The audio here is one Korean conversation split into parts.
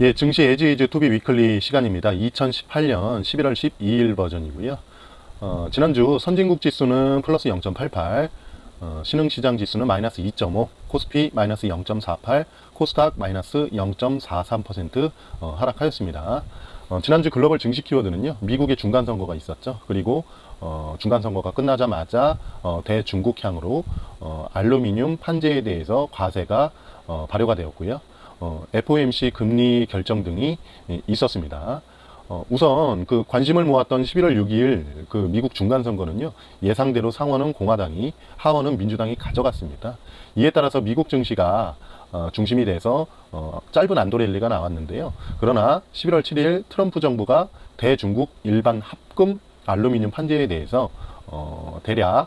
예, 증시 에지이즈 투비 위클리 시간입니다. 2018년 11월 12일 버전이고요. 지난주 선진국 지수는 플러스 0.88, 신흥시장 지수는 마이너스 2.5, 코스피 마이너스 0.48, 코스닥 마이너스 0.43% 하락하였습니다. 지난주 글로벌 증시 키워드는요, 미국의 중간선거가 있었죠. 그리고 중간선거가 끝나자마자 대중국향으로 알루미늄 판재에 대해서 과세가 발효가 되었고요. FOMC 금리 결정 등이 있었습니다. 우선 그 관심을 모았던 11월 6일 그 미국 중간선거는요, 예상대로 상원은 공화당이, 하원은 민주당이 가져갔습니다. 이에 따라서 미국 증시가 중심이 돼서 짧은 안도 랠리가 나왔는데요. 그러나 11월 7일 트럼프 정부가 대중국 일반 합금 알루미늄 판재에 대해서 대략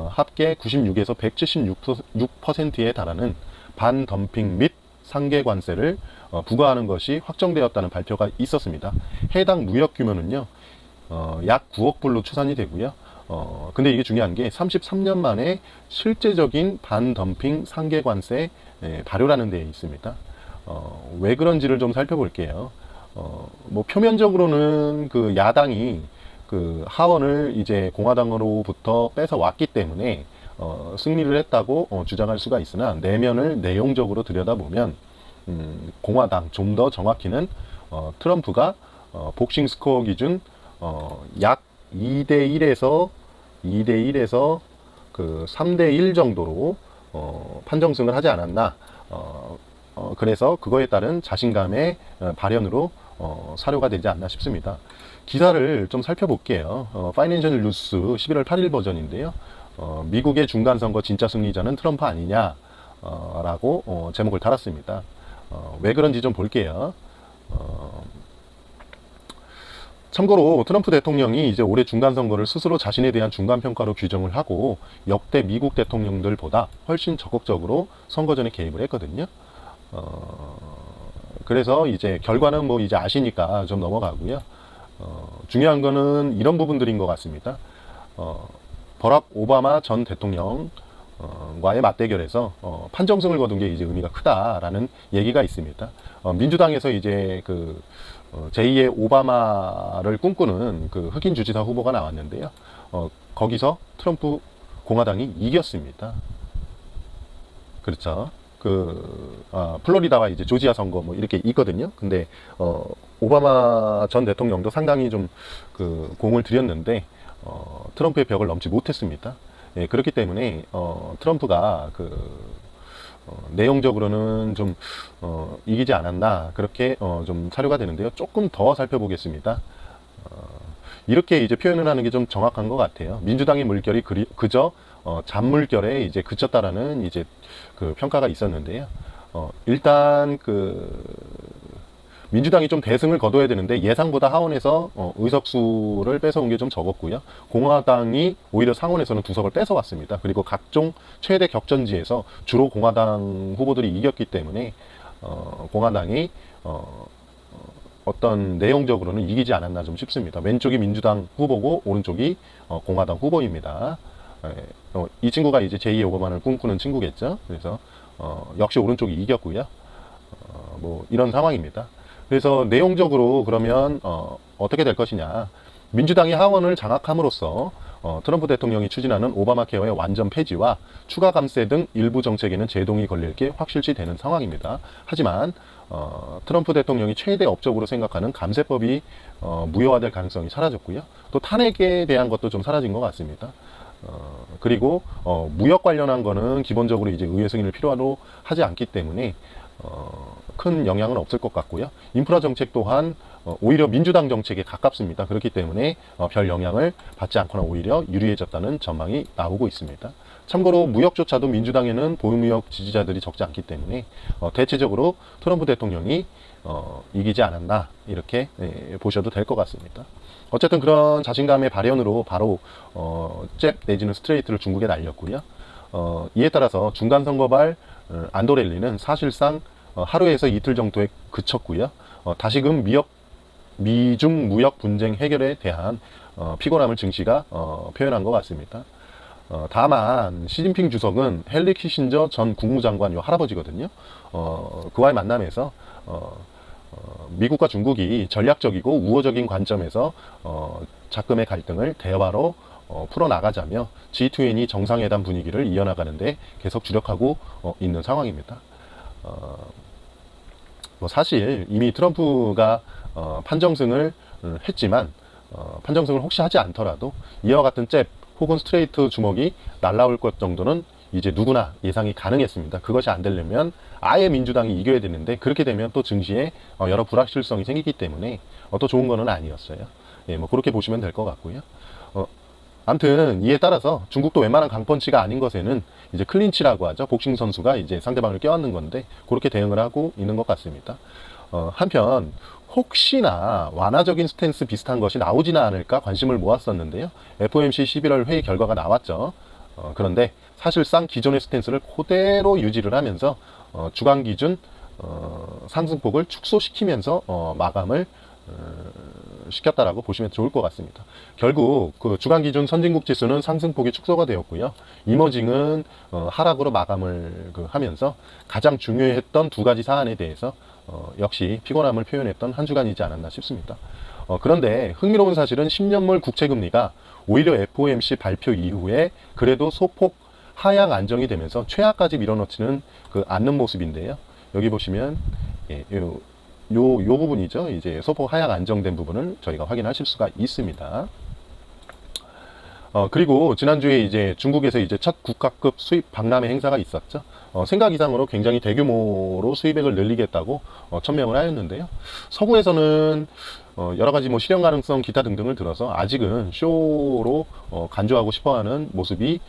합계 96에서 176%에 달하는 반덤핑 및 상계 관세를 부과하는 것이 확정되었다는 발표가 있었습니다. 해당 무역 규모는요, 약 9억 불로 추산이 되고요. 근데 이게 중요한 게 33년 만에 실제적인 반덤핑 상계 관세 발효라는 데에 있습니다. 왜 그런지를 좀 살펴볼게요. 뭐 표면적으로는 그 야당이 그 하원을 이제 공화당으로부터 뺏어 왔기 때문에 승리를 했다고 주장할 수가 있으나, 내면을 내용적으로 들여다보면 공화당, 좀 더 정확히는 트럼프가 복싱 스코어 기준 약 2대1에서 그 3대1 정도로 판정승을 하지 않았나. 그래서 그거에 따른 자신감의 발현으로 사료가 되지 않나 싶습니다. 기사를 좀 살펴볼게요. 파이낸셜 뉴스 11월 8일 버전인데요. 미국의 중간선거 진짜 승리자는 트럼프 아니냐 라고 제목을 달았습니다. 왜 그런지 좀 볼게요. 참고로 트럼프 대통령이 이제 올해 중간선거를 스스로 자신에 대한 중간평가로 규정을 하고 역대 미국 대통령들보다 훨씬 적극적으로 선거 전에 개입을 했거든요. 그래서 이제 결과는 뭐 이제 아시니까 좀 넘어가고요. 중요한 거는 이런 부분들인 것 같습니다. 버락 오바마 전 대통령과의 맞대결에서 판정승을 거둔 게 이제 의미가 크다라는 얘기가 있습니다. 민주당에서 이제 그 제2의 오바마를 꿈꾸는 그 흑인 주지사 후보가 나왔는데요. 거기서 트럼프 공화당이 이겼습니다. 그렇죠. 플로리다와 이제 조지아 선거 뭐 이렇게 있거든요. 근데 오바마 전 대통령도 상당히 좀 그 공을 들였는데 트럼프의 벽을 넘지 못했습니다. 예, 그렇기 때문에 트럼프가 내용적으로는 좀 이기지 않았나, 그렇게 좀 사료가 되는데요. 조금 더 살펴보겠습니다. 이렇게 이제 표현을 하는 게 좀 정확한 것 같아요. 민주당의 물결이 그저 잔물결에 이제 그쳤다라는 이제 그 평가가 있었는데요. 일단 민주당이 좀 대승을 거둬야 되는데 예상보다 하원에서 의석수를 뺏어온 게 좀 적었고요. 공화당이 오히려 상원에서는 2석을 뺏어왔습니다. 그리고 각종 최대 격전지에서 주로 공화당 후보들이 이겼기 때문에 공화당이 어떤 내용적으로는 이기지 않았나 좀 싶습니다. 왼쪽이 민주당 후보고 오른쪽이 공화당 후보입니다. 이 친구가 이제 제2의 오바마를 꿈꾸는 친구겠죠. 그래서 역시 오른쪽이 이겼고요. 뭐 이런 상황입니다. 그래서 내용적으로 그러면 어떻게 될 것이냐. 민주당이 하원을 장악함으로써 트럼프 대통령이 추진하는 오바마 케어의 완전 폐지와 추가 감세 등 일부 정책에는 제동이 걸릴 게 확실시 되는 상황입니다. 하지만 트럼프 대통령이 최대 업적으로 생각하는 감세법이 무효화될 가능성이 사라졌고요. 또 탄핵에 대한 것도 좀 사라진 것 같습니다. 그리고 무역 관련한 거는 기본적으로 이제 의회 승인을 필요로 하지 않기 때문에 큰 영향은 없을 것 같고요. 인프라 정책 또한 오히려 민주당 정책에 가깝습니다. 그렇기 때문에 별 영향을 받지 않거나 오히려 유리해졌다는 전망이 나오고 있습니다. 참고로 무역조차도 민주당에는 보유무역 지지자들이 적지 않기 때문에 대체적으로 트럼프 대통령이 이기지 않았나, 이렇게 보셔도 될 것 같습니다. 어쨌든 그런 자신감의 발현으로 바로 잽 내지는 스트레이트를 중국에 날렸고요. 이에 따라서 중간선거발 안도 랠리는 사실상 하루에서 이틀 정도에 그쳤고요. 다시금 미중 무역 분쟁 해결에 대한 피곤함을 증시가 표현한 것 같습니다. 다만 시진핑 주석은 헨리 키신저 전 국무장관 요 할아버지거든요. 그와의 만남에서 미국과 중국이 전략적이고 우호적인 관점에서 자금의 갈등을 대화로 풀어나가자며 G20 정상회담 분위기를 이어나가는데 계속 주력하고 있는 상황입니다. 뭐 사실 이미 트럼프가 판정승을 했지만 판정승을 혹시 하지 않더라도 이와 같은 잽 혹은 스트레이트 주먹이 날라올 것 정도는 이제 누구나 예상이 가능했습니다. 그것이 안 되려면 아예 민주당이 이겨야 되는데 그렇게 되면 또 증시에 여러 불확실성이 생기기 때문에 또 좋은 거는 아니었어요. 예, 뭐 그렇게 보시면 될 것 같고요. 아무튼 이에 따라서 중국도 웬만한 강펀치가 아닌 것에는 이제 클린치라고 하죠. 복싱 선수가 이제 상대방을 껴안는 건데 그렇게 대응을 하고 있는 것 같습니다. 한편 혹시나 완화적인 스탠스 비슷한 것이 나오지는 않을까 관심을 모았었는데요. FOMC 11월 회의 결과가 나왔죠. 그런데 사실상 기존의 스탠스를 그대로 유지를 하면서 주간 기준 상승폭을 축소시키면서 마감을 시켰다라고 보시면 좋을 것 같습니다. 결국 그 주간 기준 선진국 지수는 상승폭이 축소가 되었고요. 이머징은 하락으로 마감을 하면서 가장 중요했던 두 가지 사안에 대해서 역시 피곤함을 표현했던 한 주간이지 않았나 싶습니다. 그런데 흥미로운 사실은 10년물 국채금리가 오히려 FOMC 발표 이후에 그래도 소폭 하향 안정이 되면서 최하까지 밀어넣지는 않는 모습인데요. 여기 보시면 요 부분이죠. 이제 소폭 하향 안정된 부분을 저희가 확인하실 수가 있습니다. 그리고 지난주에 이제 중국에서 이제 첫 국가급 수입 박람회 행사가 있었죠. 생각 이상으로 굉장히 대규모로 수입액을 늘리겠다고 천명을 하였는데요. 서구에서는 여러 가지 뭐 실현 가능성 기타 등등을 들어서 아직은 쇼로 간주하고 싶어하는 모습이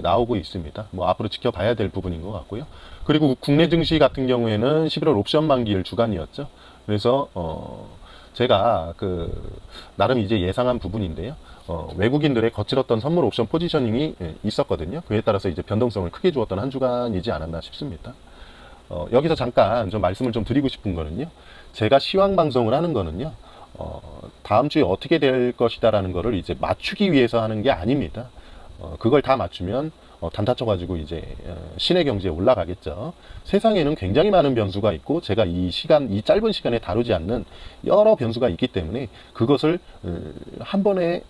나오고 있습니다. 뭐 앞으로 지켜봐야 될 부분인 것 같고요. 그리고 국내 증시 같은 경우에는 11월 옵션 만기일 주간이었죠. 그래서 제가 나름 이제 예상한 부분인데요. 외국인들의 거칠었던 선물 옵션 포지셔닝이 있었거든요. 그에 따라서 이제 변동성을 크게 주었던 한 주간이지 않았나 싶습니다. 여기서 잠깐 좀 말씀을 좀 드리고 싶은 거는요. 제가 시황 방송을 하는 거는요. 다음 주에 어떻게 될 것이다라는 거를 이제 맞추기 위해서 하는 게 아닙니다. 그걸 다 맞추면 단타쳐가지고 이제 신의 경지에 올라가겠죠. 세상에는 굉장히 많은 변수가 있고 제가 이 짧은 시간에 다루지 않는 여러 변수가 있기 때문에 그것을 한 번에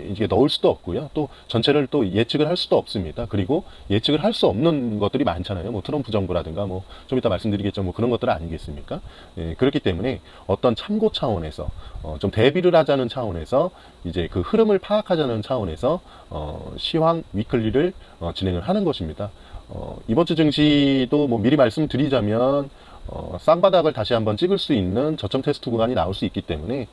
이게 넣을 수도 없고요. 또 전체를 또 예측을 할 수도 없습니다. 그리고 예측을 할 수 없는 것들이 많잖아요. 뭐 트럼프 정부라든가 뭐 좀 이따 말씀드리겠죠. 뭐 그런 것들 아니겠습니까? 그렇기 때문에 어떤 참고 차원에서 좀 대비를 하자는 차원에서 이제 그 흐름을 파악하자는 차원에서 시황 위클리를 진행을 하는 것입니다. 이번 주 증시도 뭐 미리 말씀드리자면 쌍바닥을 다시 한번 찍을 수 있는 저점 테스트 구간이 나올 수 있기 때문에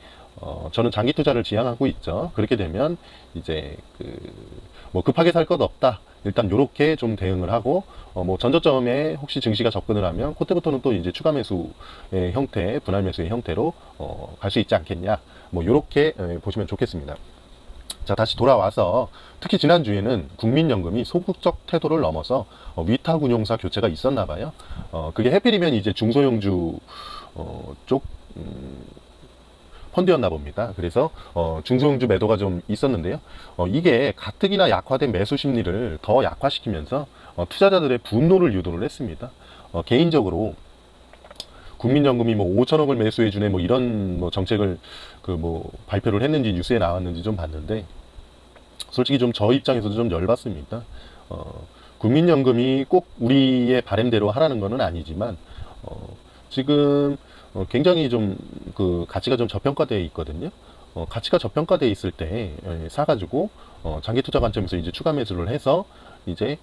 저는 장기 투자를 지향하고 있죠. 그렇게 되면 이제 뭐 급하게 살 것 없다. 일단 요렇게 좀 대응을 하고 뭐 전저점에 혹시 증시가 접근을 하면 그때부터는 또 이제 추가 매수의 형태, 분할 매수의 형태로 갈 수 있지 않겠냐. 뭐 요렇게 보시면 좋겠습니다. 자, 다시 돌아와서 특히 지난주에는 국민연금이 소극적 태도를 넘어서 위탁운용사 교체가 있었나 봐요. 그게 해필이면 이제 중소형주 쪽 펀드였나 봅니다. 그래서 중소형주 매도가 좀 있었는데요. 이게 가뜩이나 약화된 매수 심리를 더 약화시키면서 투자자들의 분노를 유도를 했습니다. 개인적으로 국민연금이 뭐 5천억을 매수해주네 뭐 이런 뭐 정책을 뭐 발표를 했는지 뉴스에 나왔는지 좀 봤는데 솔직히 좀 저 입장에서도 좀 열받습니다. 국민연금이 꼭 우리의 바람대로 하라는 것은 아니지만 지금 굉장히 좀 가치가 좀 저평가되어 있거든요. 가치가 저평가되어 있을 때 사가지고 장기 투자 관점에서 이제 추가 매수를 해서 이제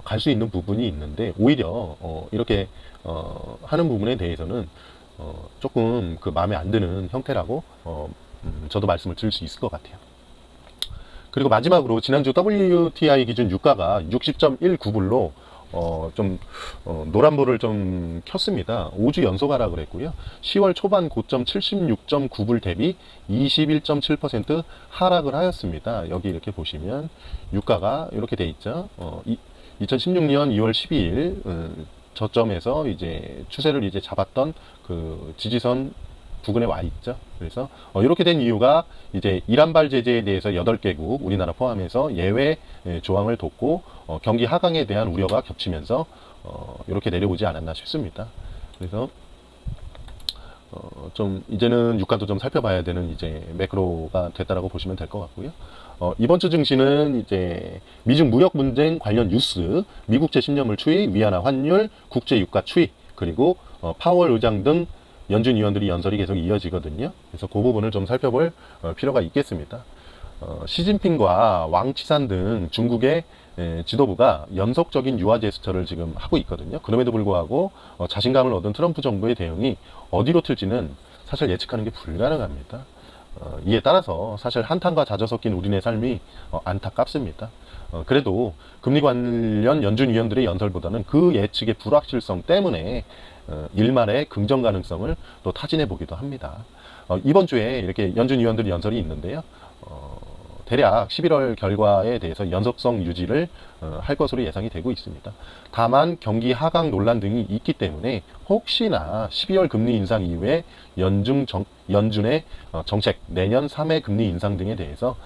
갈 수 있는 부분이 있는데 오히려 이렇게 하는 부분에 대해서는 조금 마음에 안 드는 형태라고 저도 말씀을 드릴 수 있을 것 같아요. 그리고 마지막으로 지난주 WTI 기준 유가가 60.19불로 좀 노란불을 좀 켰습니다. 5주 연속 하락을 했고요. 10월 초반 고점 76.9불 대비 21.7% 하락을 하였습니다. 여기 이렇게 보시면 유가가 이렇게 돼 있죠. 2016년 2월 12일 저점에서 이제 추세를 이제 잡았던 지지선 부근에 와 있죠. 그래서 이렇게 된 이유가 이제 이란발 제재에 대해서 8개국 우리나라 포함해서 예외 조항을 뒀고 경기 하강에 대한 우려가 겹치면서 이렇게 내려오지 않았나 싶습니다. 그래서 좀 이제는 유가도 좀 살펴봐야 되는 이제 매크로가 됐다라고 보시면 될 것 같고요. 이번 주 증시는 이제 미중 무역 분쟁 관련 뉴스, 미국제 10년물 추이, 위안화 환율, 국제 유가 추이, 그리고 파월 의장 등 연준 위원들이 연설이 계속 이어지거든요. 그래서 그 부분을 좀 살펴볼 필요가 있겠습니다. 시진핑과 왕치산 등 중국의 지도부가 연속적인 유화 제스처를 지금 하고 있거든요. 그럼에도 불구하고 자신감을 얻은 트럼프 정부의 대응이 어디로 튈지는 사실 예측하는 게 불가능합니다. 이에 따라서 사실 한탄과 자저 섞인 우리네 삶이 안타깝습니다. 그래도 금리 관련 연준 위원들의 연설보다는 그 예측의 불확실성 때문에 일말의 긍정 가능성을 또 타진해 보기도 합니다. 이번 주에 이렇게 연준 위원들의 연설이 있는데요. 대략 11월 결과에 대해서 연속성 유지를 할 것으로 예상이 되고 있습니다. 다만 경기 하강 논란 등이 있기 때문에 혹시나 12월 금리 인상 이후에 연준의 정책, 내년 3회 금리 인상 등에 대해서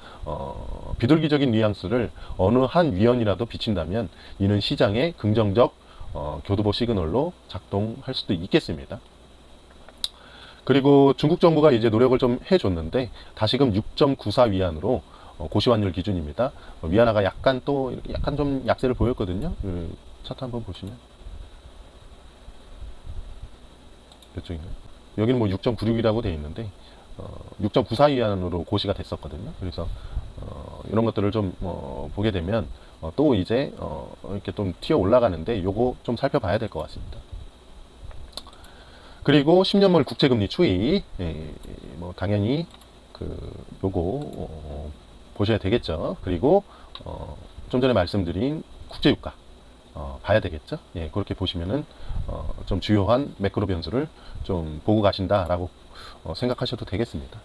비둘기적인 뉘앙스를 어느 한 위원이라도 비친다면 이는 시장의 긍정적 교두보 시그널로 작동할 수도 있겠습니다. 그리고 중국 정부가 이제 노력을 좀 해줬는데 다시금 6.94 위안으로 고시환율 기준입니다. 위안화가 약간 좀 약세를 보였거든요. 차트 한번 보시면 이쪽인가요? 여기는 뭐 6.96이라고 되어 있는데 6.94 위안으로 고시가 됐었거든요. 그래서 이런 것들을 좀 보게 되면 또 이제 이렇게 좀 튀어 올라가는데 요거 좀 살펴봐야 될 것 같습니다. 그리고 10년물 국채금리 추이, 뭐 당연히 요거 보셔야 되겠죠. 그리고 좀 전에 말씀드린 국제유가 봐야 되겠죠. 예, 그렇게 보시면은 좀 주요한 매크로 변수를 좀 보고 가신다라고 생각하셔도 되겠습니다.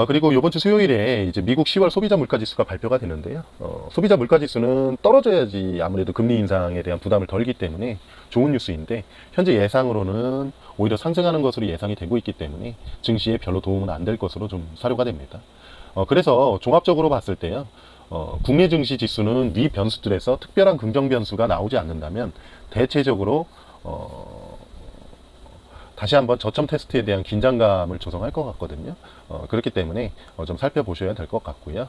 그리고 이번 주 수요일에 이제 미국 10월 소비자 물가지수가 발표가 되는데요. 소비자 물가지수는 떨어져야지 아무래도 금리 인상에 대한 부담을 덜기 때문에 좋은 뉴스인데 현재 예상으로는 오히려 상승하는 것으로 예상이 되고 있기 때문에 증시에 별로 도움은 안 될 것으로 좀 사료가 됩니다. 그래서 종합적으로 봤을 때요. 국내 증시 지수는 위 변수들에서 특별한 긍정 변수가 나오지 않는다면 대체적으로 다시 한번 저점 테스트에 대한 긴장감을 조성할 것 같거든요. 그렇기 때문에 좀 살펴보셔야 될 것 같고요.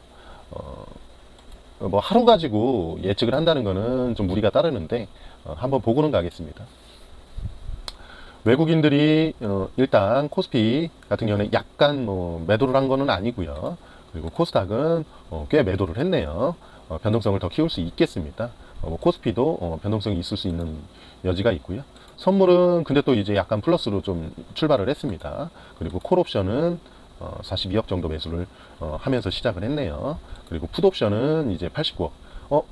뭐 하루 가지고 예측을 한다는 거는 좀 무리가 따르는데 한번 보고는 가겠습니다. 외국인들이 일단 코스피 같은 경우는 약간 매도를 한 거는 아니고요. 그리고 코스닥은 꽤 매도를 했네요. 변동성을 더 키울 수 있겠습니다. 코스피도 변동성이 있을 수 있는 여지가 있고요. 선물은 근데 또 이제 약간 플러스로 좀 출발을 했습니다. 그리고 콜옵션은 42억 정도 매수를 하면서 시작을 했네요. 그리고 풋옵션은 이제 89억.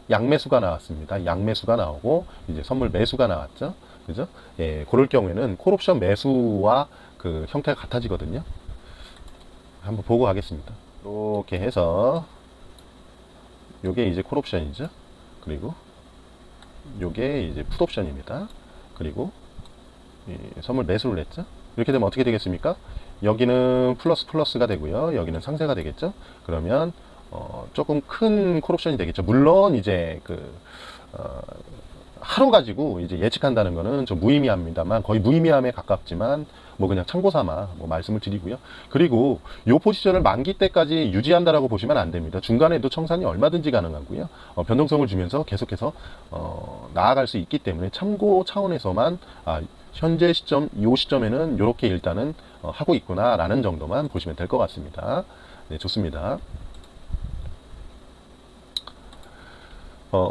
양매수가 나왔습니다. 양매수가 나오고 이제 선물 매수가 나왔죠. 그죠? 예, 그럴 경우에는 콜옵션 매수와 그 형태가 같아지거든요. 한번 보고 가겠습니다. 이렇게 해서 요게 이제 콜옵션이죠. 그리고 요게 이제 풋옵션입니다. 그리고 선물 매수를 했죠. 이렇게 되면 어떻게 되겠습니까? 여기는 플러스가 되고요. 여기는 상세가 되겠죠. 그러면 조금 큰 콜옵션이 되겠죠. 물론 이제 하루 가지고 이제 예측한다는 거는 좀 무의미합니다만 거의 무의미함에 가깝지만 뭐 그냥 참고 삼아 뭐 말씀을 드리고요. 그리고 요 포지션을 만기 때까지 유지한다라고 보시면 안 됩니다. 중간에도 청산이 얼마든지 가능하고요. 변동성을 주면서 계속해서 나아갈 수 있기 때문에 참고 차원에서만 현재 시점, 이 시점에는 이렇게 일단은 하고 있구나라는 정도만 보시면 될 것 같습니다. 네, 좋습니다.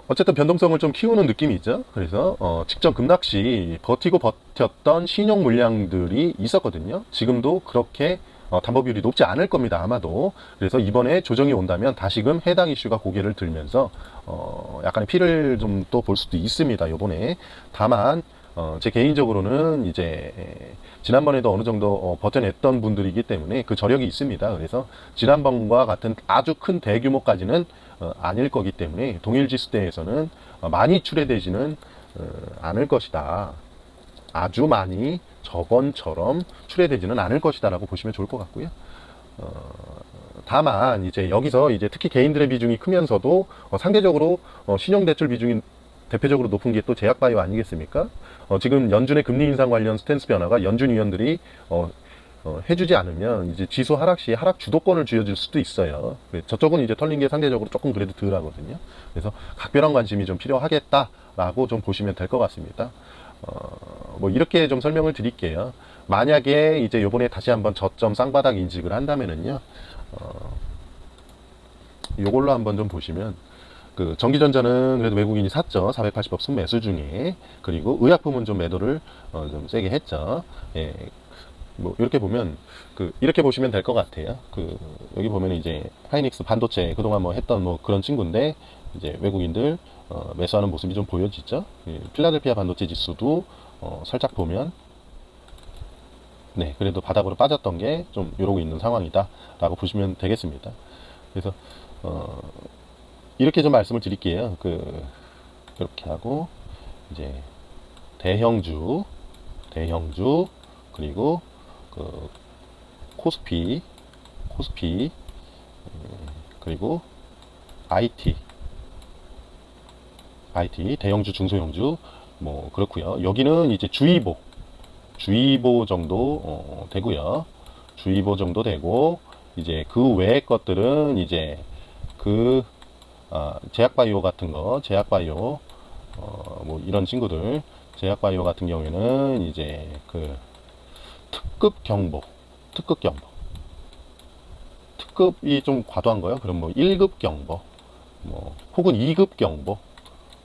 어쨌든 변동성을 좀 키우는 느낌이 있죠. 그래서 직전 급락시 버티고 버텼던 신용 물량들이 있었거든요. 지금도 그렇게 담보 비율이 높지 않을 겁니다. 아마도. 그래서 이번에 조정이 온다면 다시금 해당 이슈가 고개를 들면서 약간의 피를 좀 또 볼 수도 있습니다. 요번에. 다만 제 개인적으로는 이제 지난번에도 어느 정도 버텨냈던 분들이기 때문에 그 저력이 있습니다. 그래서 지난번과 같은 아주 큰 대규모까지는 아닐 거기 때문에 동일 지수대에서는 많이 출회되지는 않을 것이다. 아주 많이 저번처럼 출회되지는 않을 것이다 라고 보시면 좋을 것 같고요. 다만 이제 여기서 이제 특히 개인들의 비중이 크면서도 상대적으로 신용대출 비중이 대표적으로 높은 게 또 제약바이오 아니겠습니까? 지금 연준의 금리 인상 관련 스탠스 변화가 연준 위원들이 해주지 않으면 이제 지수 하락 시 하락 주도권을 쥐어줄 수도 있어요. 저쪽은 이제 털린 게 상대적으로 조금 그래도 덜 하거든요. 그래서 각별한 관심이 좀 필요하겠다라고 좀 보시면 될 것 같습니다. 뭐 이렇게 좀 설명을 드릴게요. 만약에 이제 요번에 다시 한번 저점 쌍바닥 인식을 한다면은요, 요걸로 한번 좀 보시면, 그 전기전자는 그래도 외국인이 샀죠. 480억 순매수 중에. 그리고 의약품은 좀 매도를 좀 세게 했죠. 예. 뭐 이렇게 보면 이렇게 보시면 될 것 같아요. 여기 보면 이제 하이닉스 반도체 그동안 뭐 했던 뭐 그런 친구인데 이제 외국인들 매수하는 모습이 좀 보여지죠. 예. 필라델피아 반도체 지수도 살짝 보면 네, 그래도 바닥으로 빠졌던 게 좀 이러고 있는 상황이다라고 보시면 되겠습니다. 그래서 이렇게 좀 말씀을 드릴게요. 이렇게 하고 이제 대형주 그리고 코스피 그리고 IT 대형주 중소형주 뭐 그렇고요. 여기는 이제 주의보 정도 되고요. 주의보 정도 되고 이제 그 외의 것들은 이제 제약바이오 같은 거, 제약바이오 뭐 이런 친구들, 제약바이오 같은 경우에는 이제 특급이 좀 과도한 거요. 그럼 뭐 1급 경보, 뭐 혹은 2급 경보,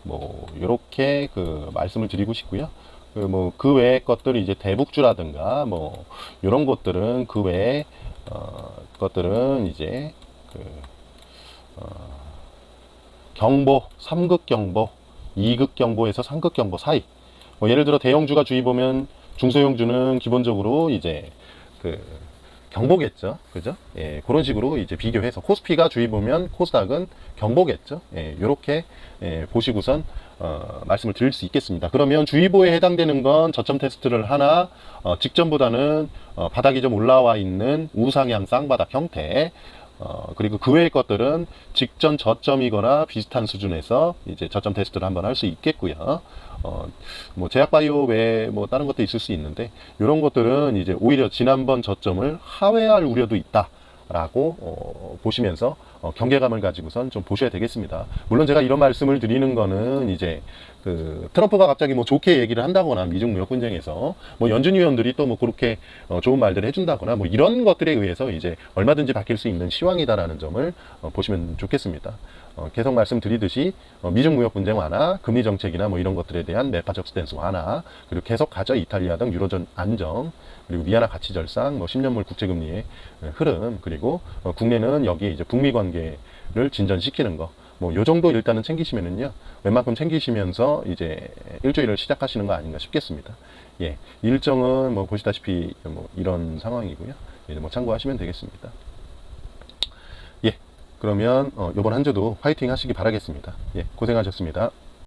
뭐 요렇게 말씀을 드리고 싶고요. 그 외의 것들이 이제 대북주라든가 뭐 이런 것들은 그 외에 것들은 이제 경보 3급 경보 2급 경보에서 3급 경보 사이. 뭐 예를 들어 대형주가 주의 보면 중소형주는 기본적으로 이제 경보겠죠. 그죠? 예, 그런 식으로 이제 비교해서 코스피가 주의 보면 코스닥은 경보겠죠. 예, 요렇게 보시고선 말씀을 드릴 수 있겠습니다. 그러면 주의보에 해당되는 건 저점 테스트를 하나 직전보다는 바닥이 좀 올라와 있는 우상향 쌍바닥 형태, 그리고 그 외의 것들은 직전 저점이거나 비슷한 수준에서 이제 저점 테스트를 한번 할 수 있겠고요. 뭐 제약바이오 외에 뭐 다른 것도 있을 수 있는데 이런 것들은 이제 오히려 지난번 저점을 하회할 우려도 있다라고 보시면서 경계감을 가지고선 좀 보셔야 되겠습니다. 물론 제가 이런 말씀을 드리는 거는 이제 트럼프가 갑자기 뭐 좋게 얘기를 한다거나 미중 무역 분쟁에서 뭐 연준 위원들이 또 뭐 그렇게 좋은 말들을 해준다거나 뭐 이런 것들에 의해서 이제 얼마든지 바뀔 수 있는 시황이다라는 점을 보시면 좋겠습니다. 계속 말씀드리듯이 미중 무역 분쟁 완화, 금리 정책이나 뭐 이런 것들에 대한 매파적 스탠스 완화, 그리고 계속 가져 이탈리아 등 유로존 안정, 그리고 위안화 가치 절상, 뭐 10년물 국채금리의 흐름, 그리고 국내는 여기에 이제 북미 관계를 진전시키는 거, 뭐 요 정도 일단은 챙기시면은요, 웬만큼 챙기시면서 이제 일주일을 시작하시는 거 아닌가 싶겠습니다. 예, 일정은 뭐 보시다시피 뭐 이런 상황이고요. 이제 뭐 참고하시면 되겠습니다. 예, 그러면 요번 한 주도 화이팅 하시기 바라겠습니다. 예, 고생하셨습니다.